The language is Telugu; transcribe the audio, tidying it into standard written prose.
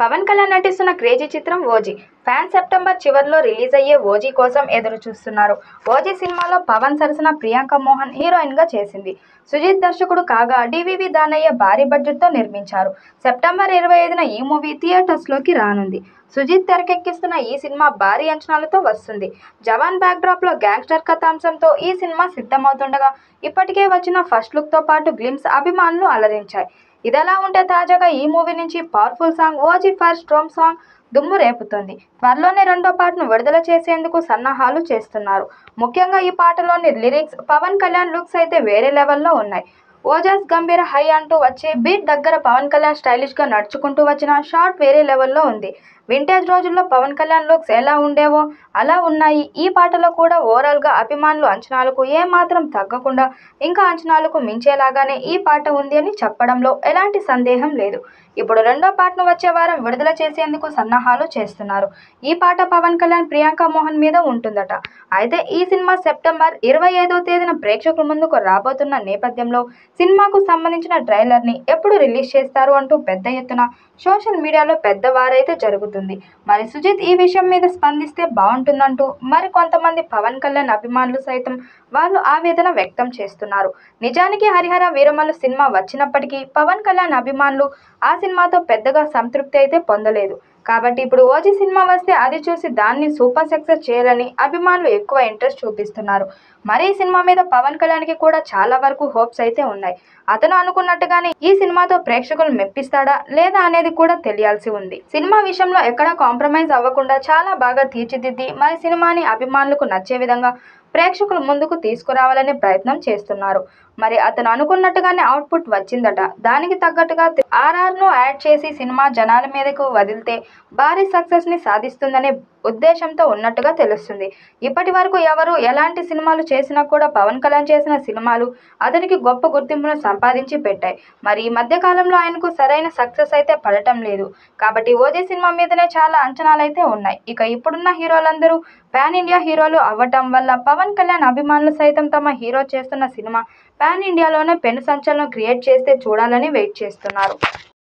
పవన్ కళ్యాణ్ నటిస్తున్న క్రేజీ చిత్రం ఓజీ. ఫ్యాన్స్ సెప్టెంబర్ చివర్లో రిలీజ్ అయ్యే ఓజీ కోసం ఎదురు చూస్తున్నారు. ఓజీ సినిమాలో పవన్ సరసన ప్రియాంక మోహన్ హీరోయిన్ గా చేసింది. సుజిత్ దర్శకుడు కాగా డివివి దానయ్య భారీ బడ్జెట్ తో నిర్మించారు. సెప్టెంబర్ 25న ఈ మూవీ థియేటర్స్ లోకి రానుంది. సుజిత్ తెరకెక్కిస్తున్న ఈ సినిమా భారీ అంచనాలతో వస్తుంది. జవాన్ బ్యాక్ డ్రాప్ లో గ్యాంగ్స్టర్ కథాంశంతో ఈ సినిమా సిద్ధమవుతుండగా ఇప్పటికే వచ్చిన ఫస్ట్ లుక్ తో పాటు గ్లిమ్స్ అభిమానులు అలరించాయి. ఇదిలా ఉంటే తాజాగా ఈ మూవీ నుంచి powerful song OG for storm song దుమ్ము రేపుతోంది. త్వరలోనే రెండో పాటను విడుదల చేసేందుకు సన్నాహాలు చేస్తున్నారు. ముఖ్యంగా ఈ పాటలోని లిరిక్స్, పవన్ కళ్యాణ్ లుక్స్ అయితే వేరే లెవెల్లో ఉన్నాయి. ఓజాస్ గంభీర హై అంటూ వచ్చే బీట్ దగ్గర పవన్ కళ్యాణ్ స్టైలిష్ గా నడుచుకుంటూ వచ్చిన షాట్ వేరే లెవెల్లో ఉంది. వింటేజ్ రోజుల్లో పవన్ కళ్యాణ్ లుక్స్ ఎలా ఉండేవో అలా ఉన్నాయి ఈ పాటలో కూడా. ఓవరాల్ గా అభిమానులు అంచనాలకు ఏమాత్రం తగ్గకుండా ఇంకా అంచనాలకు మించేలాగానే ఈ పాట ఉంది అని చెప్పడంలో ఎలాంటి సందేహం లేదు. ఇప్పుడు రెండో పాటను వచ్చే వారం విడుదల చేసేందుకు సన్నాహాలు చేస్తున్నారు. ఈ పాట పవన్ కళ్యాణ్, ప్రియాంక మోహన్ మీద ఉంటుందట. అయితే ఈ సినిమా సెప్టెంబర్ 25వ తేదీన ప్రేక్షకుల ముందుకు రాబోతున్న నేపథ్యంలో సినిమాకు సంబంధించిన ట్రైలర్ ని ఎప్పుడు రిలీజ్ చేస్తారు అంటూ పెద్ద ఎత్తున సోషల్ మీడియాలో పెద్దవారైతే జరుగుతుంది. మరి సుజిత్ ఈ విషయం మీద స్పందిస్తే బాగుంటుందంటూ మరి కొంతమంది పవన్ కళ్యాణ్ అభిమానులు సైతం వాళ్ళు ఆవేదన వ్యక్తం చేస్తున్నారు. నిజానికి హరిహర వీరమల్లు సినిమా వచ్చినప్పటికీ పవన్ కళ్యాణ్ అభిమానులు ఆ సినిమాతో పెద్దగా సంతృప్తి అయితే పొందలేదు. కాబట్టి ఇప్పుడు ఓజీ సినిమా వస్తే అది చూసి దాన్ని సూపర్ సక్సెస్ చేయాలని అభిమానులు ఎక్కువ ఇంట్రెస్ట్ చూపిస్తున్నారు. మరి ఈ సినిమా మీద పవన్ కళ్యాణ్కి కూడా చాలా వరకు హోప్స్ అయితే ఉన్నాయి. అతను అనుకున్నట్టుగానే ఈ సినిమాతో ప్రేక్షకులు మెప్పిస్తాడా లేదా అనేది కూడా తెలియాల్సి ఉంది. సినిమా విషయంలో ఎక్కడా కాంప్రమైజ్ అవ్వకుండా చాలా బాగా తీర్చిదిద్ది మరి సినిమాని అభిమానులకు నచ్చే విధంగా ప్రేక్షకుల ముందుకు తీసుకురావాలనే ప్రయత్నం చేస్తున్నారు. మరి అతను అనుకున్నట్టుగానే అవుట్పుట్ వచ్చిందట. దానికి తగ్గట్టుగా ఆర్ఆర్ను యాడ్ చేసి సినిమా జనాల మీదకు వదిలితే భారీ సక్సెస్ ని సాధిస్తుందనే ఉద్దేశంతో ఉన్నట్టుగా తెలుస్తుంది. ఇప్పటి వరకు ఎవరు ఎలాంటి సినిమాలు చేసినా కూడా పవన్ కళ్యాణ్ చేసిన సినిమాలు అతనికి గొప్ప గుర్తింపును సంపాదించి పెట్టాయి. మరి ఈ మధ్య కాలంలో ఆయనకు సరైన సక్సెస్ అయితే పడటం లేదు. కాబట్టి ఓజీ సినిమా మీదనే చాలా అంచనాలు అయితే ఉన్నాయి. ఇక ఇప్పుడున్న హీరోలందరూ పాన్ ఇండియా హీరోలు అవ్వటం వల్ల పవన్ కళ్యాణ్ అభిమానులు సైతం తమ హీరో చేస్తున్న సినిమా పాన్ ఇండియాలోనే పెను సంచలనం క్రియేట్ చేస్తే చూడాలని వెయిట్ చేస్తున్నారు.